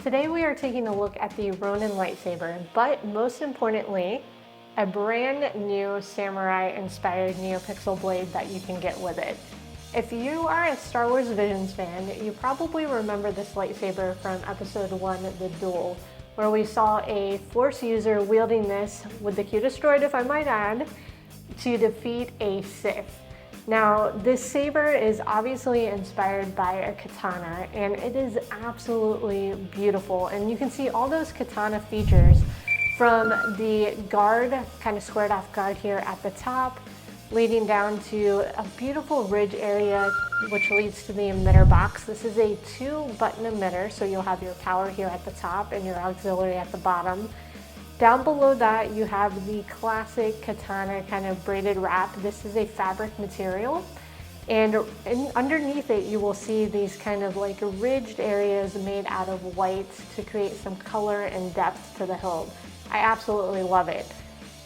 today we are taking a look at the Ronin Lightsaber, but most importantly, a brand new samurai-inspired Neopixel blade that you can get with it. If you are a Star Wars Visions fan, you probably remember this lightsaber from episode 1, The Duel, where we saw a Force user wielding this with the cutest droid, if I might add, to defeat a Sith. Now, this saber is obviously inspired by a katana, and it is absolutely beautiful. And you can see all those katana features from the guard, kind of squared off guard here at the top, leading down to a beautiful ridge area, which leads to the emitter box. This is a 2-button emitter, so you'll have your power here at the top and your auxiliary at the bottom. Down below that, you have the classic katana kind of braided wrap. This is a fabric material. And underneath it, you will see these kind of like ridged areas made out of white to create some color and depth to the hilt. I absolutely love it.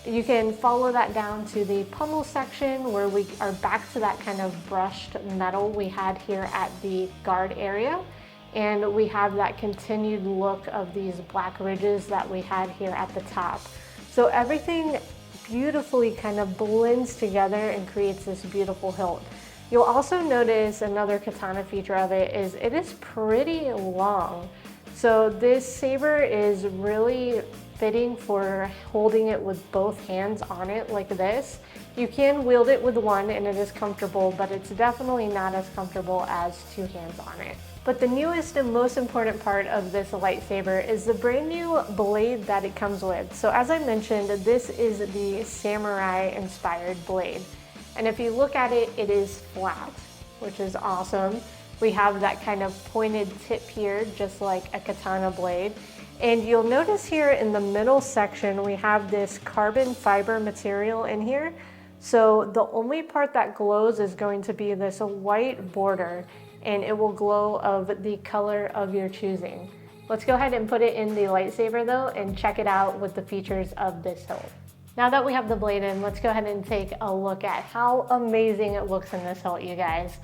You can follow that down to the pommel section where we are back to that kind of brushed metal we had here at the guard area. And we have that continued look of these black ridges that we had here at the top. So everything beautifully kind of blends together and creates this beautiful hilt. You'll also notice another katana feature of it is pretty long. So this saber is really fitting for holding it with both hands on it like this. You can wield it with one and it is comfortable, but it's definitely not as comfortable as 2 hands on it. But the newest and most important part of this lightsaber is the brand new blade that it comes with. So as I mentioned, this is the samurai-inspired blade. And if you look at it, it is flat, which is awesome. We have that kind of pointed tip here, just like a katana blade. And you'll notice here in the middle section, we have this carbon fiber material in here. So the only part that glows is going to be this white border, and it will glow of the color of your choosing. Let's go ahead and put it in the lightsaber though and check it out with the features of this hilt. Now that we have the blade in, let's go ahead and take a look at how amazing it looks in this hilt, you guys.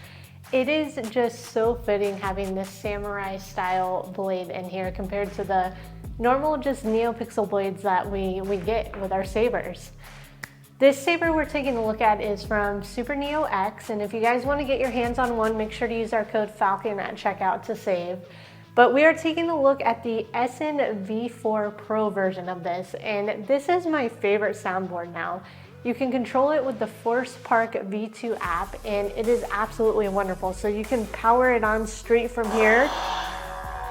It is just so fitting having this samurai style blade in here compared to the normal just Neopixel blades that we get with our sabers. This saber we're taking a look at is from Superneox, and if you guys want to get your hands on one, make sure to use our code FALCON at checkout to save. But we are taking a look at the SN-V4 Pro version of this, and this is my favorite soundboard now. You can control it with the Force Park V2 app, and it is absolutely wonderful. So you can power it on straight from here.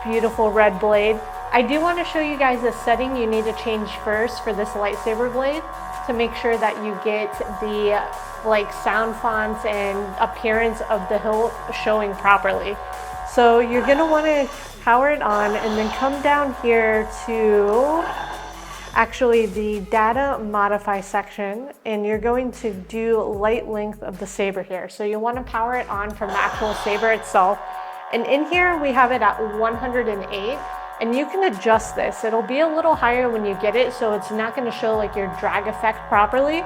Beautiful red blade. I do want to show you guys a setting you need to change first for this lightsaber blade to make sure that you get the sound fonts and appearance of the hilt showing properly. So you're going to want to power it on and then come down here to actually the data modify section, and you're going to do light length of the saber here. So you want to power it on from the actual saber itself. And in here we have it at 108. And you can adjust this. It'll be a little higher when you get it, so it's not going to show like your drag effect properly.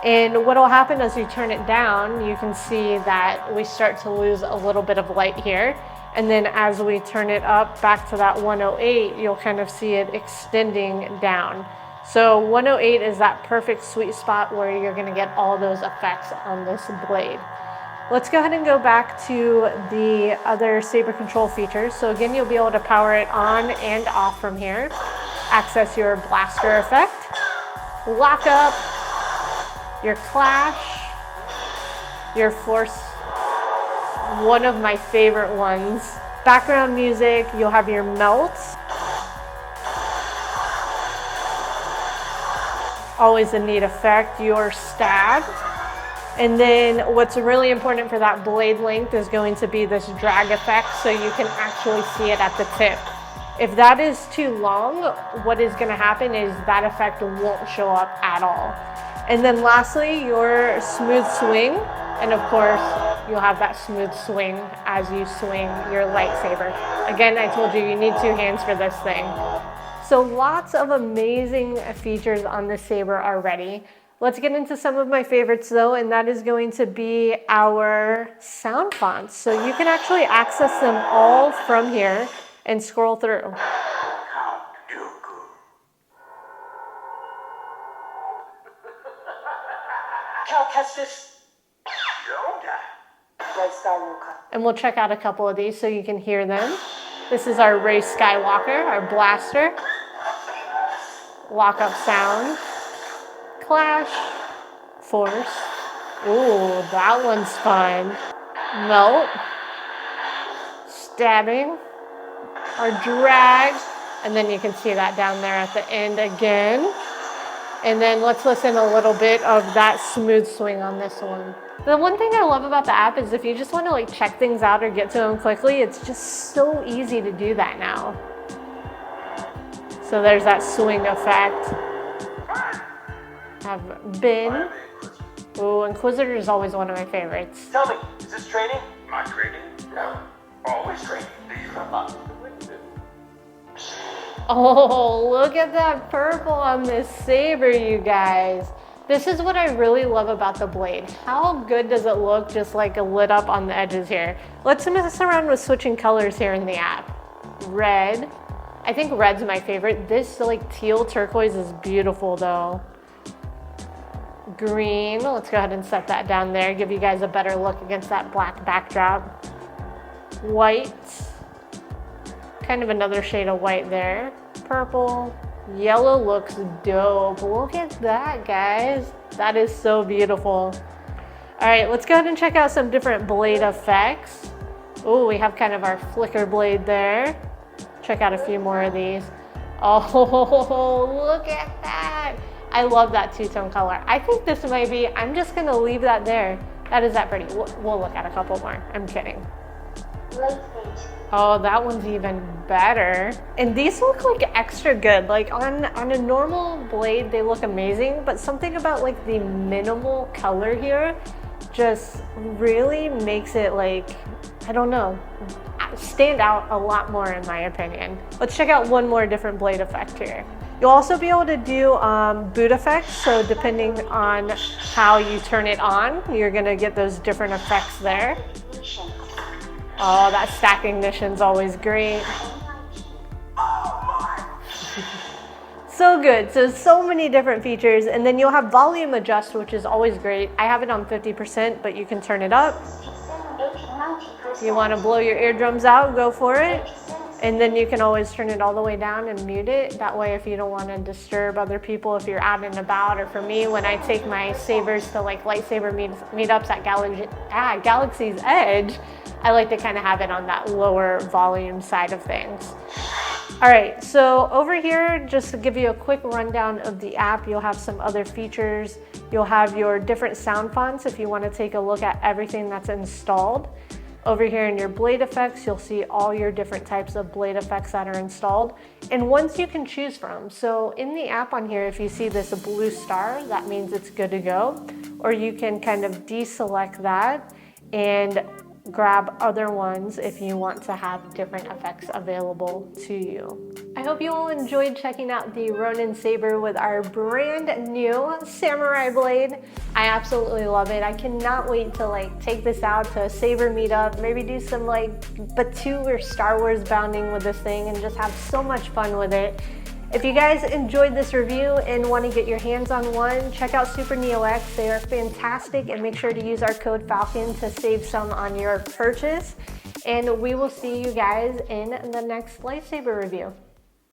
And what will happen as you turn it down, you can see that we start to lose a little bit of light here. And then as we turn it up back to that 108, you'll kind of see it extending down. So 108 is that perfect sweet spot where you're going to get all those effects on this blade. Let's go ahead and go back to the other saber control features. So again, you'll be able to power it on and off from here. Access your blaster effect, lock up, your clash, your force, one of my favorite ones. Background music, you'll have your melt. Always a neat effect, your stab. And then what's really important for that blade length is going to be this drag effect, so you can actually see it at the tip. If that is too long, what is going to happen is that effect won't show up at all. And then lastly, your smooth swing. And of course, you'll have that smooth swing as you swing your lightsaber. Again, I told you need 2 hands for this thing. So lots of amazing features on this saber already. Let's get into some of my favorites though, and that is going to be our sound fonts. So you can actually access them all from here and scroll through. catch this? Yoda. And we'll check out a couple of these so you can hear them. This is our Rey Skywalker, our blaster. Lock up sound. Clash. Force. Ooh, that one's fun. Melt. Stabbing. Our drag. And then you can see that down there at the end again. And then let's listen a little bit of that smooth swing on this one. The one thing I love about the app is if you just want to like check things out or get to them quickly, it's just so easy to do that now. So there's that swing effect. Have bin. Ooh, Inquisitor is always one of my favorites. Tell me, is this training? Not training? No. Always training. Do you have fun? Oh, look at that purple on this saber, you guys. This is what I really love about the blade. How good does it look just like lit up on the edges here? Let's mess around with switching colors here in the app. Red. I think red's my favorite. This like teal turquoise is beautiful though. Green. Let's go ahead and set that down there. Give you guys a better look against that black backdrop. White. Kind of another shade of white there. Purple. Yellow looks dope. Look at that, guys. That is so beautiful. All right, let's go ahead and check out some different blade effects. Oh, we have kind of our flicker blade there. Check out a few more of these. Oh, look at that. I love that two-tone color. I think this might be, I'm just gonna leave that there. That is that pretty. We'll look at a couple more. I'm kidding. Oh, that one's even better. And these look like extra good. Like on a normal blade, they look amazing, but something about like the minimal color here just really makes it like, I don't know, stand out a lot more in my opinion. Let's check out one more different blade effect here. You'll also be able to do boot effects. So depending on how you turn it on, you're gonna get those different effects there. Oh, that stack ignition's always great. So good. So many different features. And then you'll have volume adjust, which is always great. I have it on 50%, but you can turn it up. You want to blow your eardrums out, go for it. And then you can always turn it all the way down and mute it. That way, if you don't want to disturb other people, if you're out and about, or for me, when I take my sabers to like lightsaber meetups at Galaxy's Edge, I like to kind of have it on that lower volume side of things. All right, so over here, just to give you a quick rundown of the app, you'll have some other features. You'll have your different sound fonts if you want to take a look at everything that's installed. Over here in your blade effects, you'll see all your different types of blade effects that are installed and ones you can choose from. So in the app on here, if you see this blue star, that means it's good to go. Or you can kind of deselect that and grab other ones if you want to have different effects available to you. I hope you all enjoyed checking out the Ronin Saber with our brand new samurai blade. I absolutely love it. I cannot wait to like take this out to a saber meetup, maybe do some like Batu or Star Wars bounding with this thing and just have so much fun with it. If you guys enjoyed this review and want to get your hands on one, check out Superneox. They are fantastic, and make sure to use our code Falcon to save some on your purchase. And we will see you guys in the next lightsaber review.